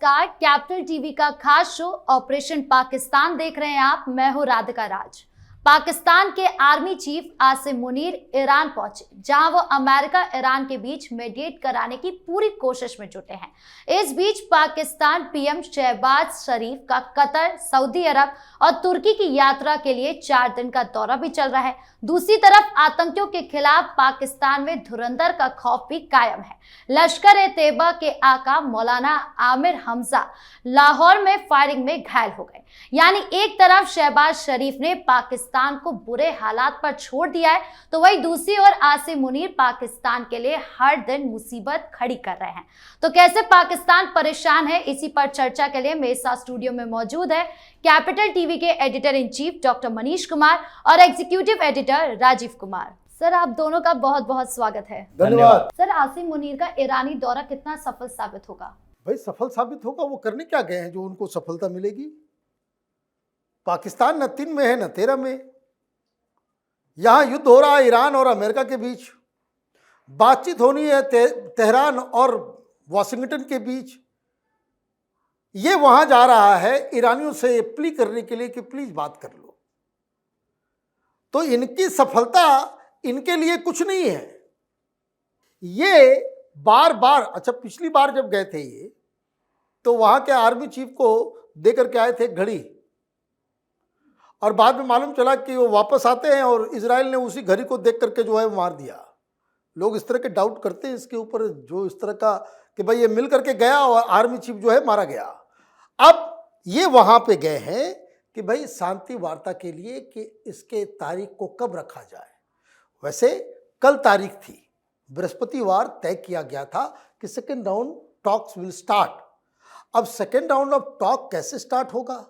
नमस्कार, capital TV का खास शो ऑपरेशन पाकिस्तान देख रहे हैं आप। मैं हूं राधिका राज। पाकिस्तान के army chief Asim Munir Iran पहुंचे, जहां वो अमेरिका ईरान के बीच मेडिएट कराने की पूरी कोशिश में जुटे हैं। इस बीच पाकिस्तान पीएम शहबाज शरीफ का कतर, सऊदी अरब और तुर्की की यात्रा के लिए 4 दिन का दौरा भी चल रहा है। दूसरी तरफ आतंकियों के खिलाफ पाकिस्तान में धुरंधर का खौफ भी कायम है। लश्कर-ए-तैयबा के आका मौलाना आमिर हमजा लाहौर में फायरिंग में घायल हो गए। यानी एक तरफ शहबाज शरीफ ने पाकिस्तान को बुरे हालात पर छोड़ दिया है, तो वहीं दूसरी ओर आसिम मुनीर पाकिस्तान के लिए हर दिन मुसीबत खड़ी कर रहे हैं। तो कैसे पाकिस्तान परेशान है, इसी पर चर्चा के लिए मेरे साथ स्टूडियो में मौजूद है कैपिटल टीवी के editor in chief doctor Manish Kumar और executive editor Rajeev Kumar. Sir, आप दोनों का बहुत बहुत स्वागत है। धन्यवाद। सर, आसिम मुनीर का ईरानी दौरा कितना सफल साबित होगा? भाई, सफल साबित होगा। वो करने क्या गए हैं जो उनको सफलता मिलेगी? पाकिस्तान न 3 में है न 13 में। यहां युद्ध हो रहा है ईरान और अमेरिका के बीच। बातचीत होनी है तेहरान और वाशिंगटन के बीच। ये वहां जा रहा है ईरानियों से प्ली करने के लिए कि प्लीज बात कर लो। तो इनकी सफलता इनके लिए कुछ नहीं है। ये बार बार, अच्छा, पिछली बार जब गए थे ये, तो वहां के आर्मी चीफ को देकर के आए थे घड़ी, और बाद में मालूम चला कि वो वापस आते हैं और इजराइल ने उसी घड़ी को देख करके जो है मार दिया। लोग इस तरह के डाउट करते हैं इसके ऊपर, जो इस तरह का कि भाई ये मिल करके गया और आर्मी चीफ जो है मारा गया। अब ये वहां पे गए हैं कि भाई शांति वार्ता के लिए कि इसके तारीख को कब रखा जाए। वैसे कल तारीख थी, बृहस्पतिवार तय किया गया था कि second round talks will start. अब सेकेंड राउंड ऑफ टॉक कैसे स्टार्ट होगा?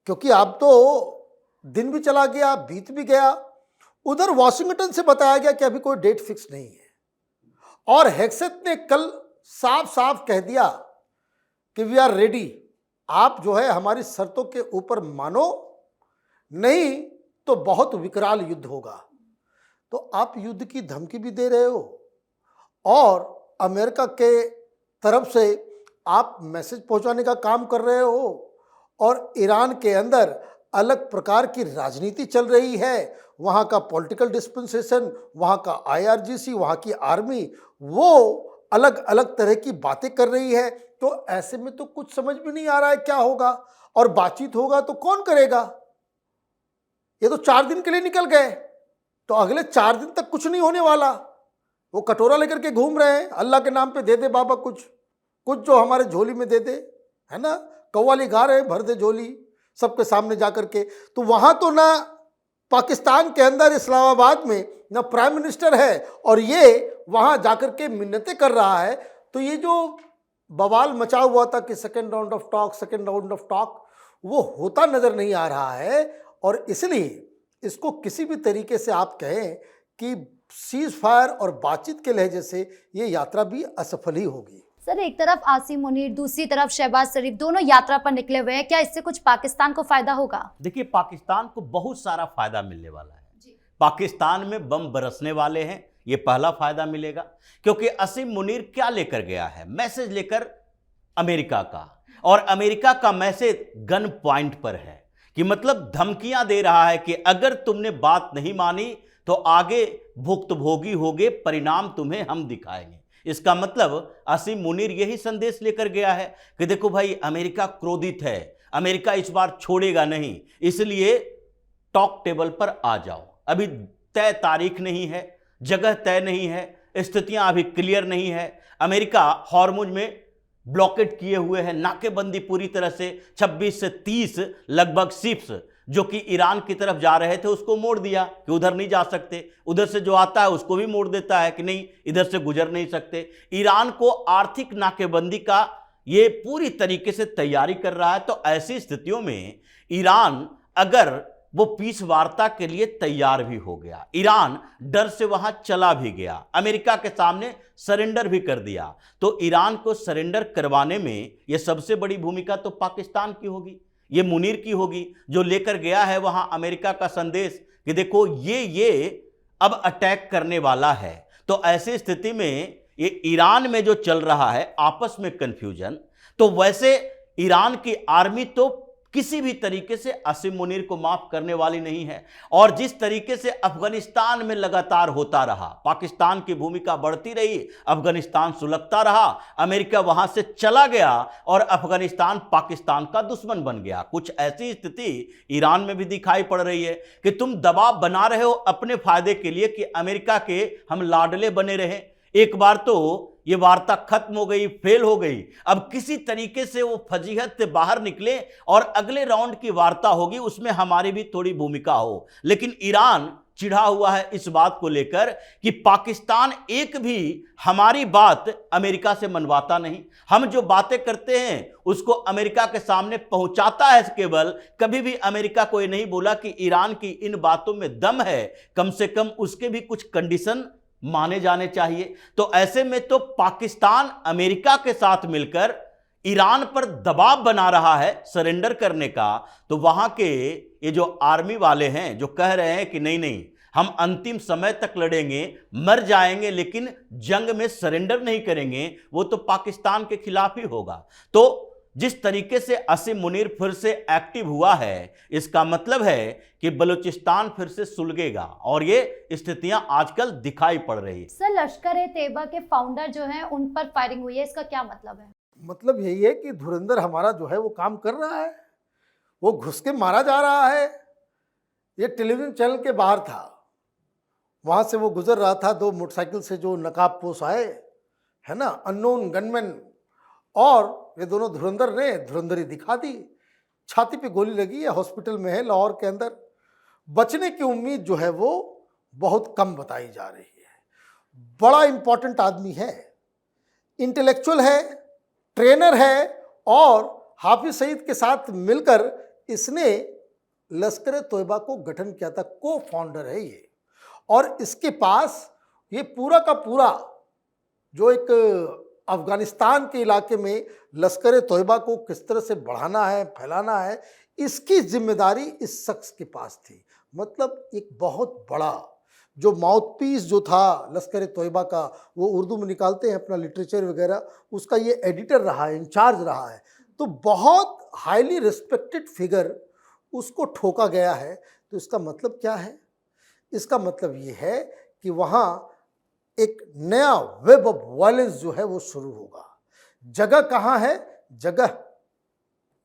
क्योंकि अब तो दिन भी चला गया, बीत भी गया। उधर वॉशिंगटन से बताया गया कि अभी कोई डेट फिक्स नहीं है, और हेग्सेथ ने कल साफ साफ कह दिया कि वी आर रेडी। आप जो है हमारी शर्तों के ऊपर मानो, नहीं तो बहुत विकराल युद्ध होगा। तो आप युद्ध की धमकी भी दे रहे हो, और अमेरिका के तरफ से आप मैसेज पहुंचाने का काम कर रहे हो, और ईरान के अंदर अलग प्रकार की राजनीति चल रही है। वहाँ का पॉलिटिकल डिस्पेंसेशन, वहाँ का IRGC, वहाँ की आर्मी, वो अलग अलग तरह की बातें कर रही है। तो ऐसे में तो कुछ समझ में नहीं आ रहा है क्या होगा, और बातचीत होगा तो कौन करेगा? ये तो 4 दिन के लिए निकल गए, तो अगले 4 दिन तक कुछ नहीं होने वाला। वो कटोरा लेकर के घूम रहे हैं, अल्लाह के नाम पे दे दे बाबा कुछ कुछ जो हमारे झोली में दे दे, है ना। कव्वाली गा रहे हैं, भर दे झोली सबके सामने जाकर के। तो वहां तो ना पाकिस्तान के अंदर इस्लामाबाद में ना प्राइम मिनिस्टर है, और ये वहां जाकर के मिन्नतें कर रहा है। तो ये जो बवाल मचा हुआ था कि second round of talk, second round of talk, वो होता नजर नहीं आ रहा है। और इसलिए इसको किसी भी तरीके से आप कहें कि सीज फायर और बातचीत के लहजे से ये यात्रा भी असफल ही होगी। सर, एक तरफ आसिम मुनीर, दूसरी तरफ शहबाज शरीफ, दोनों यात्रा पर निकले हुए हैं। क्या इससे कुछ पाकिस्तान को फायदा होगा? देखिए, पाकिस्तान को बहुत सारा फायदा मिलने वाला है। पाकिस्तान में बम बरसने वाले हैं, ये पहला फायदा मिलेगा। क्योंकि आसिम मुनीर क्या लेकर गया है? मैसेज लेकर अमेरिका का, और अमेरिका का मैसेज गन पॉइंट पर है, कि मतलब धमकियां दे रहा है कि अगर तुमने बात नहीं मानी तो आगे भुक्तभोगी होगे, परिणाम तुम्हें हम दिखाएंगे। इसका मतलब आसिम मुनीर यही संदेश लेकर गया है कि देखो भाई, अमेरिका क्रोधित है, अमेरिका इस बार छोड़ेगा नहीं, इसलिए टॉक टेबल पर आ जाओ। अभी तय तारीख नहीं है, जगह तय नहीं है, स्थितियां अभी क्लियर नहीं है। अमेरिका हॉर्मुज में ब्लॉकेट किए हुए है, नाकेबंदी पूरी तरह से। 26 से 30 लगभग शिप्स जो कि ईरान की तरफ जा रहे थे उसको मोड़ दिया कि उधर नहीं जा सकते। उधर से जो आता है उसको भी मोड़ देता है कि नहीं, इधर से गुजर नहीं सकते। ईरान को आर्थिक नाकेबंदी का ये पूरी तरीके से तैयारी कर रहा है। तो ऐसी स्थितियों में ईरान अगर वो पीस वार्ता के लिए तैयार भी हो गया, ईरान डर से वहां चला भी गया, अमेरिका के सामने सरेंडर भी कर दिया, तो ईरान को सरेंडर करवाने में ये सबसे बड़ी भूमिका तो पाकिस्तान की होगी, ये मुनीर की होगी, जो लेकर गया है वहां अमेरिका का संदेश कि देखो ये अब अटैक करने वाला है। तो ऐसी स्थिति में ये ईरान में जो चल रहा है आपस में कंफ्यूजन, तो वैसे ईरान की आर्मी तो किसी भी तरीके से असीम मुनीर को माफ करने वाली नहीं है। और जिस तरीके से अफगानिस्तान में लगातार होता रहा, पाकिस्तान की भूमिका बढ़ती रही, अफगानिस्तान सुलगता रहा, अमेरिका वहां से चला गया और अफगानिस्तान पाकिस्तान का दुश्मन बन गया। कुछ ऐसी स्थिति ईरान में भी दिखाई पड़ रही है कि तुम दबाव बना रहे हो अपने फायदे के लिए कि अमेरिका के हम लाडले बने रहे। एक बार तो ये वार्ता खत्म हो गई, फेल हो गई, अब किसी तरीके से वो फजीहत से बाहर निकले और अगले राउंड की वार्ता होगी, उसमें हमारी भी थोड़ी भूमिका हो। लेकिन ईरान चिढ़ा हुआ है इस बात को लेकर कि पाकिस्तान एक भी हमारी बात अमेरिका से मनवाता नहीं, हम जो बातें करते हैं उसको अमेरिका के सामने पहुंचाता है केवल। कभी भी अमेरिका को ये नहीं बोला कि ईरान की इन बातों में दम है, कम से कम उसके भी कुछ कंडीशन माने जाने चाहिए। तो ऐसे में तो पाकिस्तान अमेरिका के साथ मिलकर ईरान पर दबाव बना रहा है सरेंडर करने का। तो वहां के ये जो आर्मी वाले हैं जो कह रहे हैं कि नहीं नहीं हम अंतिम समय तक लड़ेंगे, मर जाएंगे, लेकिन जंग में सरेंडर नहीं करेंगे, वो तो पाकिस्तान के खिलाफ ही होगा। तो जिस तरीके से असीम मुनीर फिर से एक्टिव हुआ है, इसका मतलब है कि बलूचिस्तान फिर से सुलगेगा और ये स्थितियां आजकल दिखाई पड़ रही है। सर, लश्कर-ए-तैयबा के फाउंडर जो हैं उन पर फायरिंग हुई है, इसका क्या मतलब है? मतलब यही है कि धुरंधर हमारा जो है वो काम कर रहा है, वो घुस के मारा जा रहा है। ये टेलीविजन चैनल के बाहर था, वहाँ से वो गुजर रहा था, दो मोटरसाइकिल से जो नकाबपोश आए है ना, अननोन गनमैन, और ये दोनों धुरंधर ने धुरंधरी दिखा दी। छाती पे गोली लगी है, हॉस्पिटल में है लाहौर के अंदर। बचने की उम्मीद जो है वो बहुत कम बताई जा रही है। बड़ा इंपॉर्टेंट आदमी है, इंटेलेक्चुअल है, ट्रेनर है, और हाफिज सईद के साथ मिलकर इसने लश्कर-ए-तोयबा को गठन किया था, को फाउंडर है ये। और इसके पास ये पूरा का पूरा जो एक अफगानिस्तान के इलाके में लश्कर-ए-तोयबा को किस तरह से बढ़ाना है, फैलाना है, इसकी जिम्मेदारी इस शख्स के पास थी। मतलब एक बहुत बड़ा जो माउथपीस जो था लश्कर-ए-तोयबा का, वो उर्दू में निकालते हैं अपना लिटरेचर वगैरह, उसका ये एडिटर रहा है, इंचार्ज रहा है। तो बहुत हाईली रिस्पेक्टेड फिगर उसको ठोका गया है। तो इसका मतलब क्या है? इसका मतलब ये है कि वहाँ एक नया वेब ऑफ वायलेंस जो है वो शुरू होगा। जगह कहाँ है? जगह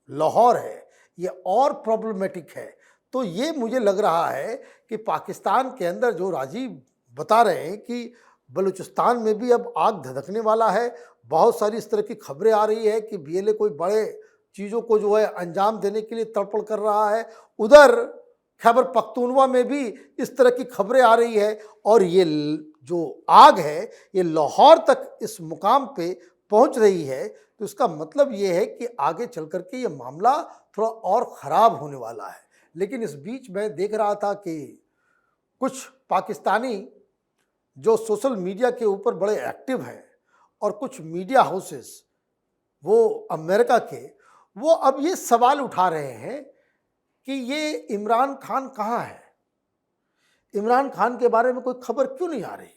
लाहौर है। ये और प्रॉब्लमेटिक है। तो ये मुझे लग रहा है कि पाकिस्तान के अंदर जो राजीव बता रहे हैं कि बलूचिस्तान में भी अब आग धधकने वाला है, बहुत सारी इस तरह की खबरें आ रही है कि बीएलए कोई बड़े चीज़ों को जो है अंजाम देने के लिए तड़पड़ कर रहा है। उधर खैबर पख्तूनवा में भी इस तरह की खबरें आ रही है, और ये जो आग है ये लाहौर तक इस मुकाम पे पहुंच रही है। तो इसका मतलब ये है कि आगे चल कर के ये मामला थोड़ा और ख़राब होने वाला है। लेकिन इस बीच मैं देख रहा था कि कुछ पाकिस्तानी जो सोशल मीडिया के ऊपर बड़े एक्टिव हैं, और कुछ मीडिया हाउसेस वो अमेरिका के, वो अब ये सवाल उठा रहे हैं कि ये इमरान खान कहाँ है, इमरान खान के बारे में कोई खबर क्यों नहीं आ रही है।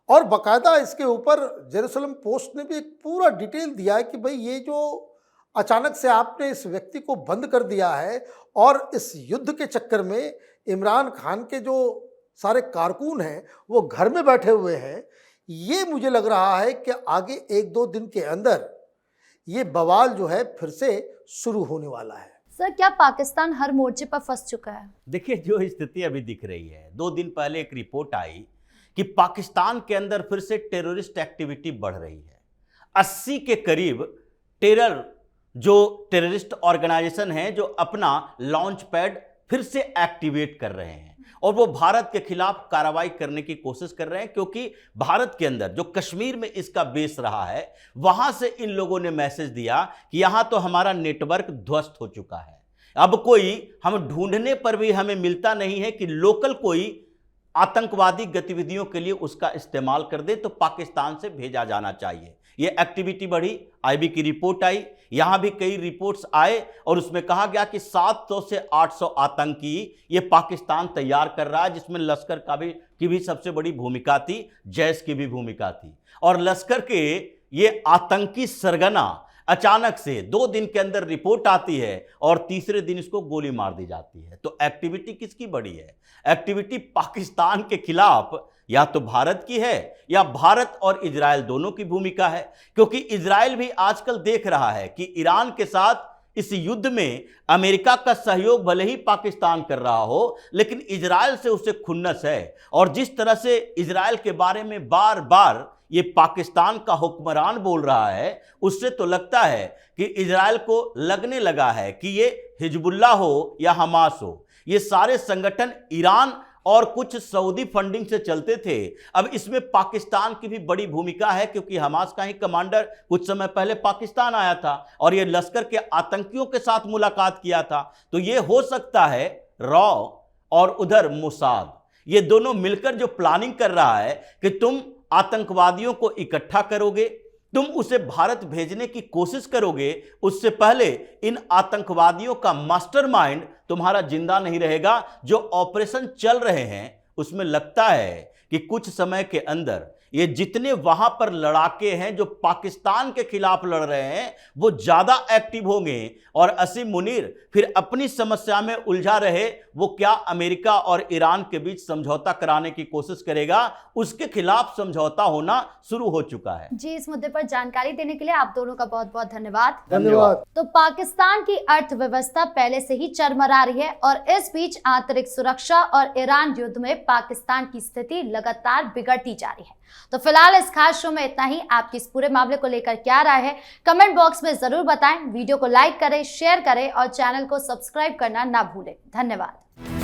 और बाकायदा इसके ऊपर जेरूसलम पोस्ट ने भी एक पूरा डिटेल दिया है कि भाई ये जो अचानक से आपने इस व्यक्ति को बंद कर दिया है, और इस युद्ध के चक्कर में इमरान खान के जो सारे कारकुन हैं वो घर में बैठे हुए हैं। ये मुझे लग रहा है कि आगे एक दो दिन के अंदर ये बवाल जो है फिर से शुरू होने वाला है। सर, क्या पाकिस्तान हर मोर्चे पर फंस चुका है? देखिए, जो स्थिति अभी दिख रही है, 2 दिन पहले एक रिपोर्ट आई कि पाकिस्तान के अंदर फिर से टेररिस्ट एक्टिविटी बढ़ रही है। 80 के करीब टेररिस्ट ऑर्गेनाइजेशन हैं जो अपना लॉन्च पैड फिर से एक्टिवेट कर रहे हैं, और वो भारत के खिलाफ कार्रवाई करने की कोशिश कर रहे हैं, क्योंकि भारत के अंदर जो कश्मीर में इसका बेस रहा है, वहां से इन लोगों ने मैसेज दिया कि यहां तो हमारा नेटवर्क ध्वस्त हो चुका है, अब कोई हम ढूंढने पर भी हमें मिलता नहीं है कि लोकल कोई आतंकवादी गतिविधियों के लिए उसका इस्तेमाल कर दे, तो पाकिस्तान से भेजा जाना चाहिए। ये एक्टिविटी बढ़ी, आईबी की रिपोर्ट आई, यहां भी कई रिपोर्ट्स आए और उसमें कहा गया कि 700 से 800 आतंकी ये पाकिस्तान तैयार कर रहा है, जिसमें लश्कर की भी सबसे बड़ी भूमिका थी, जैश की भी भूमिका थी। और लश्कर के ये आतंकी सरगना अचानक से 2 दिन के अंदर रिपोर्ट आती है और तीसरे दिन इसको गोली मार दी जाती है। तो एक्टिविटी किसकी बड़ी है? एक्टिविटी पाकिस्तान के खिलाफ या तो भारत की है या भारत और इजराइल दोनों की भूमिका है, क्योंकि इजराइल भी आजकल देख रहा है कि ईरान के साथ इस युद्ध में अमेरिका का सहयोग भले ही पाकिस्तान कर रहा हो, लेकिन इजराइल से उसे खुन्नस है। और जिस तरह से इजराइल के बारे में बार बार ये पाकिस्तान का हुक्मरान बोल रहा है, उससे तो लगता है कि इजराइल को लगने लगा है कि ये हिजबुल्लाह हो या हमास हो, ये सारे संगठन ईरान और कुछ सऊदी फंडिंग से चलते थे। अब इसमें पाकिस्तान की भी बड़ी भूमिका है, क्योंकि हमास का ही कमांडर कुछ समय पहले पाकिस्तान आया था और ये लश्कर के आतंकियों के साथ मुलाकात किया था। तो ये हो सकता है रॉ और उधर मोसाद, ये दोनों मिलकर जो प्लानिंग कर रहा है कि तुम आतंकवादियों को इकट्ठा करोगे, तुम उसे भारत भेजने की कोशिश करोगे, उससे पहले इन आतंकवादियों का मास्टरमाइंड तुम्हारा जिंदा नहीं रहेगा। जो ऑपरेशन चल रहे हैं उसमें लगता है कि कुछ समय के अंदर ये जितने वहां पर लड़ाके हैं जो पाकिस्तान के खिलाफ लड़ रहे हैं, वो ज्यादा एक्टिव होंगे और असीम मुनीर फिर अपनी समस्या में उलझा रहे। वो क्या अमेरिका और ईरान के बीच समझौता कराने की कोशिश करेगा? उसके खिलाफ समझौता होना शुरू हो चुका है। जी, इस मुद्दे पर जानकारी देने के लिए आप दोनों का बहुत बहुत धन्यवाद। धन्यवाद। तो पाकिस्तान की अर्थव्यवस्था पहले से ही चरमरा रही है और इस बीच आंतरिक सुरक्षा और ईरान युद्ध में पाकिस्तान की स्थिति लगातार बिगड़ती जा रही है। तो फिलहाल इस खास शो में इतना ही। आपकी इस पूरे मामले को लेकर क्या राय है, कमेंट बॉक्स में जरूर बताएं। वीडियो को लाइक करें, शेयर करें और चैनल को सब्सक्राइब करना ना भूलें। धन्यवाद।